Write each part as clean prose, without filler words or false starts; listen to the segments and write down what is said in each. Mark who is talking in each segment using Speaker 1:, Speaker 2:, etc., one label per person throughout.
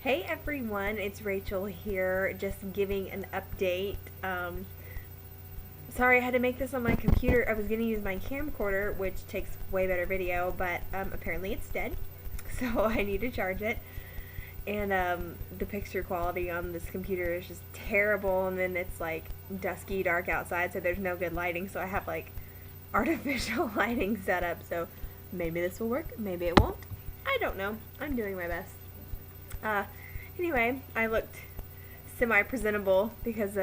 Speaker 1: Hey everyone, it's Rachel here, just giving an update. Sorry I had to make this on my computer. I was going to use my camcorder, which takes way better video, but apparently it's dead, so I need to charge it. And the picture quality on this computer is just terrible, and then it's like dusky, dark outside, so there's no good lighting, so I have like artificial lighting set up, so maybe this will work, maybe it won't. I don't know. I'm doing my best. Anyway, I looked semi-presentable because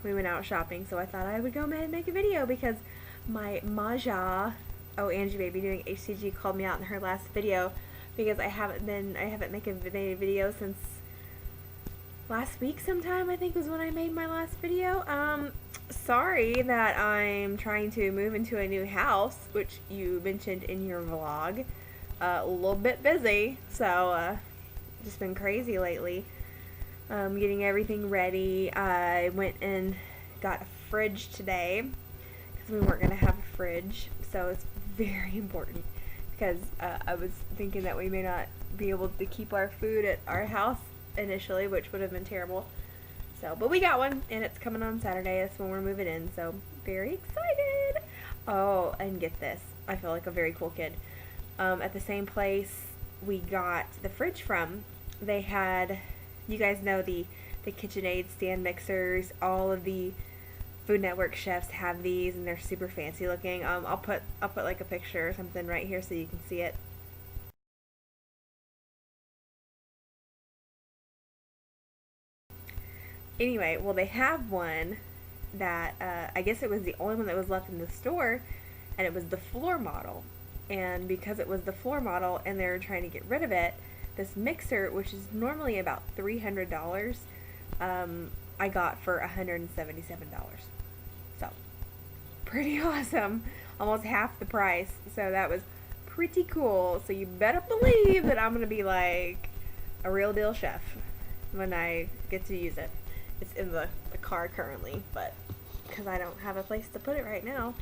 Speaker 1: we went out shopping, so I thought I would go ahead and make a video because my Maja, Angie Baby doing HCG, called me out in her last video because I haven't made a video since last week sometime, I think was when I made my last video. Sorry that I'm trying to move into a new house, which you mentioned in your vlog. A little bit busy, so just been crazy lately. Getting everything ready. I went and got a fridge today because we weren't going to have a fridge, so it's very important because I was thinking that we may not be able to keep our food at our house initially, which would have been terrible. So, but we got one, and it's coming on Saturday. That's when we're moving in, so very excited. Oh, and get this. I feel like a very cool kid. At the same place we got the fridge from, they had, you guys know the KitchenAid stand mixers. All of the Food Network chefs have these, and they're super fancy looking. I'll put like a picture or something right here so you can see it. Anyway, well, they have one that I guess it was the only one that was left in the store, and it was the floor model. And because it was the floor model and they were trying to get rid of it, this mixer, which is normally about $300, I got for $177. So, pretty awesome. Almost half the price. So that was pretty cool. So you better believe that I'm going to be like a real deal chef when I get to use it. It's in the car currently, but because I don't have a place to put it right now.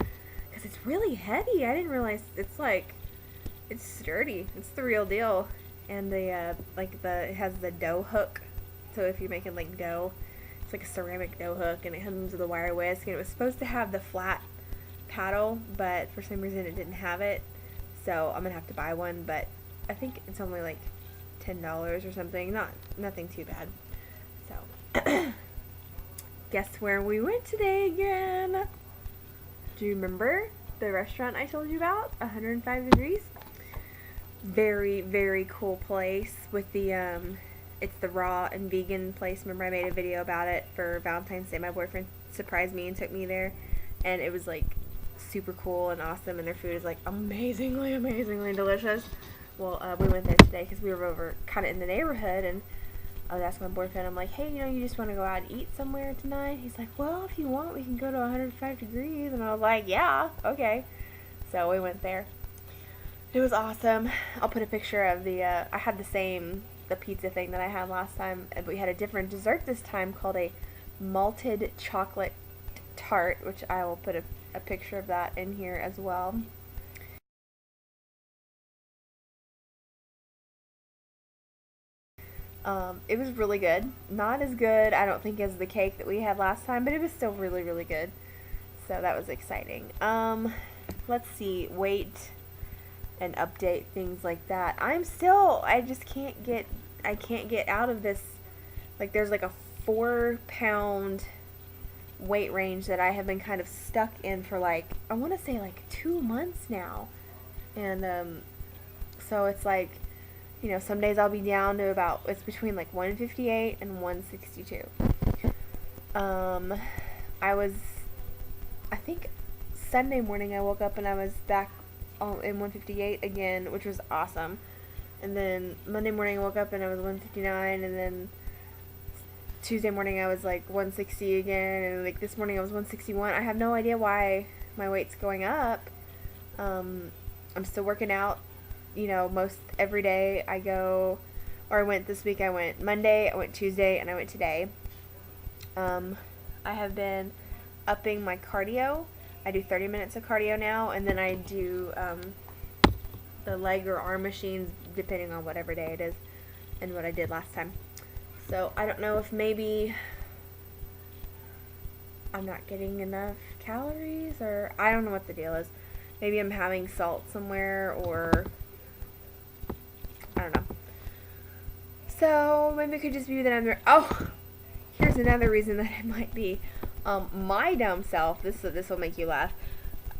Speaker 1: Because it's really heavy. I didn't realize it's sturdy. It's the real deal. And it has the dough hook. So if you're making like dough, it's like a ceramic dough hook, and it comes with a wire whisk. And it was supposed to have the flat paddle, but for some reason it didn't have it. So I'm gonna have to buy one. But I think it's only like $10 or something. Nothing too bad. So guess where we went today again? Do you remember the restaurant I told you about? 105 Degrees? Very, very cool place with the, it's the raw and vegan place. Remember I made a video about it for Valentine's Day. My boyfriend surprised me and took me there, and it was like super cool and awesome, and their food is like amazingly, amazingly delicious. Well, we went there today because we were over kind of in the neighborhood, and I was asking my boyfriend, I'm like, hey, you just want to go out and eat somewhere tonight? He's like, well, if you want, we can go to 105 Degrees. And I was like, yeah, okay. So we went there. It was awesome. I'll put a picture of I had the pizza thing that I had last time, but we had a different dessert this time called a malted chocolate tart, which I will put a picture of that in here as well. It was really good. Not as good, I don't think, as the cake that we had last time, but it was still really, really good. So that was exciting. Let's see, weight and update, things like that. I just can't get out of this. Like, there's like a 4-pound weight range that I have been kind of stuck in for like, I want to say like 2 months now. And, so it's like, some days I'll be down to it's between like 158 and 162. I think Sunday morning I woke up and I was back in 158 again, which was awesome. And then Monday morning I woke up and I was 159, and then Tuesday morning I was like 160 again, and like this morning I was 161. I have no idea why my weight's going up. I'm still working out. Most every day I go, or I went this week. I went Monday, I went Tuesday, and I went today. I have been upping my cardio. I do 30 minutes of cardio now, and then I do the leg or arm machines depending on whatever day it is and what I did last time. So I don't know if maybe I'm not getting enough calories, or I don't know what the deal is. Maybe I'm having salt somewhere, or I don't know. So maybe it could just be that I'm. Oh, here's another reason that it might be. My dumb self. This will make you laugh.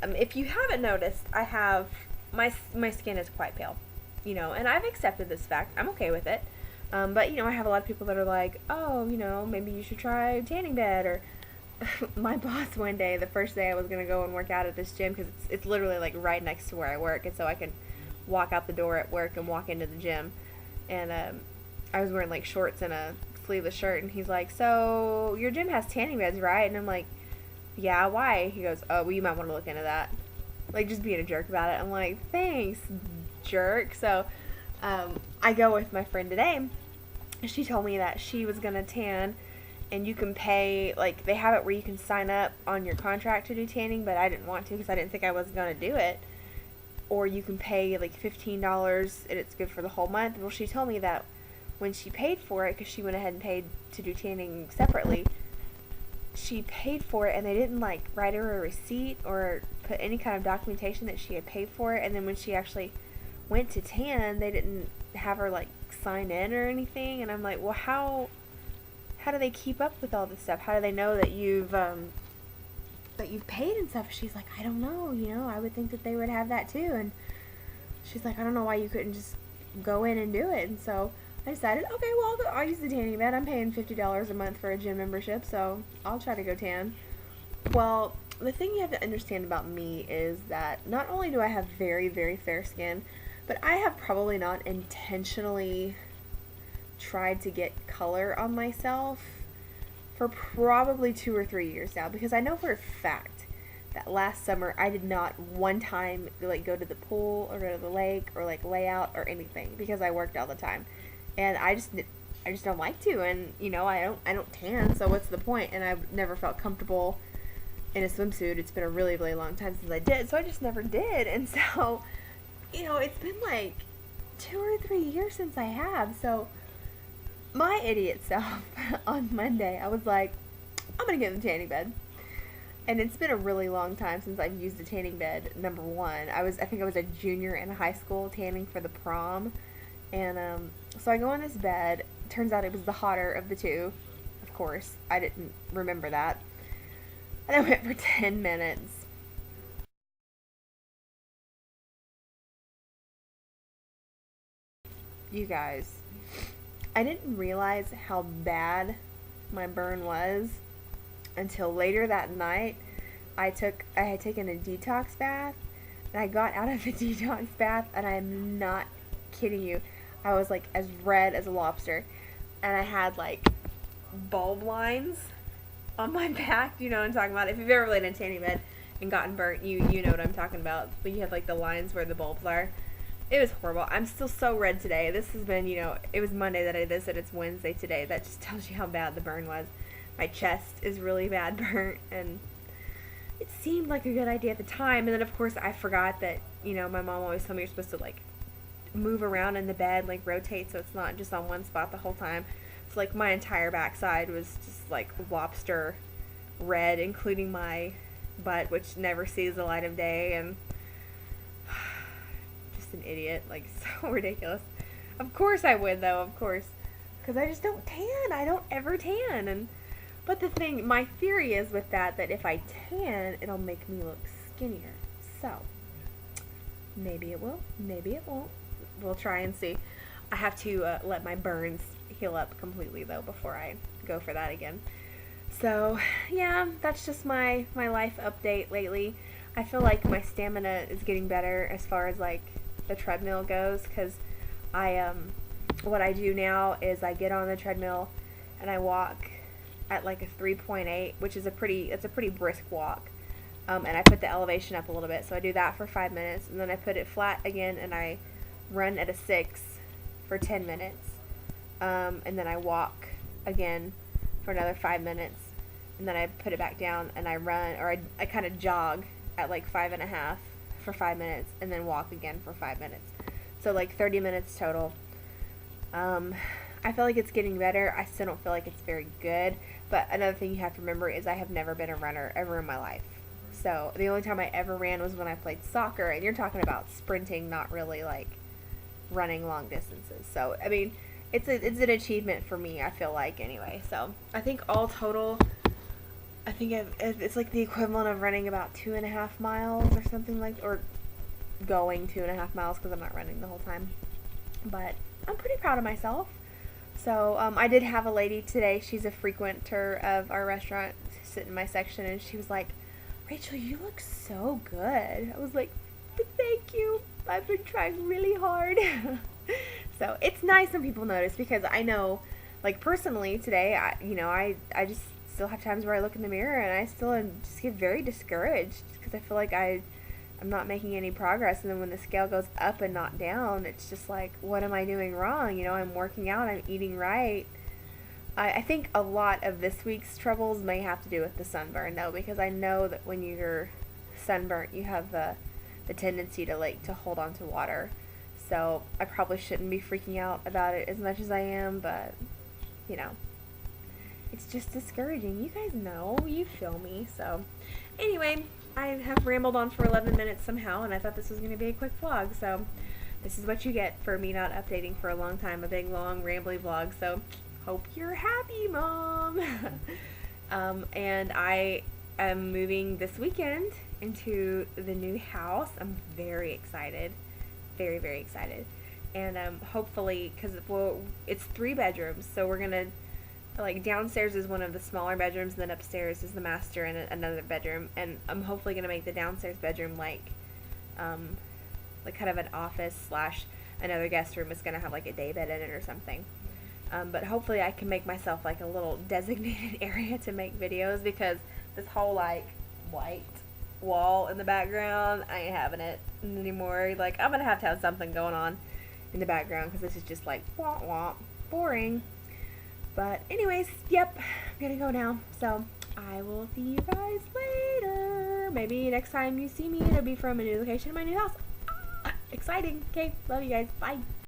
Speaker 1: If you haven't noticed, I have my skin is quite pale, and I've accepted this fact. I'm okay with it. But I have a lot of people that are like, oh, maybe you should try tanning bed, or my boss one day, the first day I was gonna go and work out at this gym, because it's literally like right next to where I work, and so I can walk out the door at work and walk into the gym, and I was wearing like shorts and a sleeveless shirt, and he's like, so your gym has tanning beds, right? And I'm like, yeah, why? He goes, oh, well, you might want to look into that. Like, just being a jerk about it. I'm like, thanks, jerk. So I go with my friend today. She told me that she was gonna tan, and you can pay, like, they have it where you can sign up on your contract to do tanning, but I didn't want to because I didn't think I was gonna do it. Or you can pay like $15 and it's good for the whole month. Well, she told me that when she paid for it, because she went ahead and paid to do tanning separately, she paid for it and they didn't like write her a receipt or put any kind of documentation that she had paid for it. And then when she actually went to tan, they didn't have her like sign in or anything. And I'm like, well, how do they keep up with all this stuff? How do they know that you've paid and stuff? She's like, I don't know, I would think that they would have that too. And she's like, I don't know why you couldn't just go in and do it. And so I decided, okay, well, I'll use the tanning bed. I'm paying $50 a month for a gym membership, so I'll try to go tan. Well, the thing you have to understand about me is that not only do I have very, very fair skin, but I have probably not intentionally tried to get color on myself for probably 2 or 3 years now, because I know for a fact that last summer I did not one time like go to the pool or go to the lake or like lay out or anything, because I worked all the time. And I just don't like to, and I don't tan, so what's the point? And I've never felt comfortable in a swimsuit. It's been a really, really long time since I did, so I just never did. And so, it's been like 2 or 3 years since I have. So my idiot self on Monday, I was like, I'm gonna get in the tanning bed. And it's been a really long time since I've used a tanning bed. Number one, I think I was a junior in high school tanning for the prom. And so I go in this bed. Turns out it was the hotter of the two. Of course, I didn't remember that. And I went for 10 minutes. You guys, I didn't realize how bad my burn was until later that night. I had taken a detox bath, and I got out of the detox bath, and I'm not kidding you, I was like as red as a lobster, and I had like bulb lines on my back. You know what I'm talking about? If you've ever laid in a tanning bed and gotten burnt, you know what I'm talking about. But you have like the lines where the bulbs are. It was horrible. I'm still so red today. This has been, it was Monday that I did this, and it's Wednesday today. That just tells you how bad the burn was. My chest is really bad burnt, and it seemed like a good idea at the time. And then of course I forgot that, my mom always told me you're supposed to like move around in the bed, like rotate, so it's not just on one spot the whole time. So like my entire backside was just like lobster red, including my butt, which never sees the light of day, and just an idiot, like so ridiculous. Of course I would though, of course, because I just don't tan. I don't ever tan. But the thing, my theory is with that if I tan, it'll make me look skinnier. So maybe it will, maybe it won't. We'll try and see. I have to let my burns heal up completely though before I go for that again. So yeah, that's just my life update lately. I feel like my stamina is getting better as far as like the treadmill goes, because what I do now is I get on the treadmill and I walk at like a 3.8, which is a pretty brisk walk. And I put the elevation up a little bit, so I do that for 5 minutes, and then I put it flat again, and I run at a 6 for 10 minutes, and then I walk again for another 5 minutes, and then I put it back down, and I run, or I kind of jog at like 5.5 for 5 minutes, and then walk again for 5 minutes. So like 30 minutes total. I feel like it's getting better. I still don't feel like it's very good. But another thing you have to remember is I have never been a runner ever in my life. So the only time I ever ran was when I played soccer, and you're talking about sprinting, not really like running long distances. So I mean, it's an achievement for me, I feel like, anyway. So I think all total, I think it's like the equivalent of running about 2.5 miles or something like, or going 2.5 miles because I'm not running the whole time. But I'm pretty proud of myself. So I did have a lady today. She's a frequenter of our restaurant, sit in my section, and she was like, "Rachel, you look so good." I was like, "Thank you. I've been trying really hard." So it's nice when people notice, because I know, like, personally today, I just still have times where I look in the mirror and I still just get very discouraged because I feel like I'm not making any progress. And then when the scale goes up and not down, it's just like, what am I doing wrong? I'm working out, I'm eating right. I think a lot of this week's troubles may have to do with the sunburn, though, because I know that when you're sunburnt, you have the tendency to hold on to water. So I probably shouldn't be freaking out about it as much as I am, but, it's just discouraging. You guys know, you feel me. So anyway, I have rambled on for 11 minutes somehow, and I thought this was going to be a quick vlog. So this is what you get for me not updating for a long time, a big, long, rambly vlog. So hope you're happy, Mom. And I am moving this weekend into the new house. I'm very excited. Very, very excited. And hopefully, because it's 3 bedrooms, so we're gonna, like, downstairs is one of the smaller bedrooms, and then upstairs is the master and another bedroom. And I'm hopefully gonna make the downstairs bedroom like kind of an office slash another guest room. Is gonna have like a day bed in it or something. But hopefully I can make myself like a little designated area to make videos, because this whole like white wall in the background, I ain't having it anymore. Like, I'm gonna have to have something going on in the background, because this is just like wah wah boring. But anyways, yep, I'm gonna go now. So I will see you guys later. Maybe next time you see me, it'll be from a new location in my new house. Exciting. Okay, love you guys. Bye.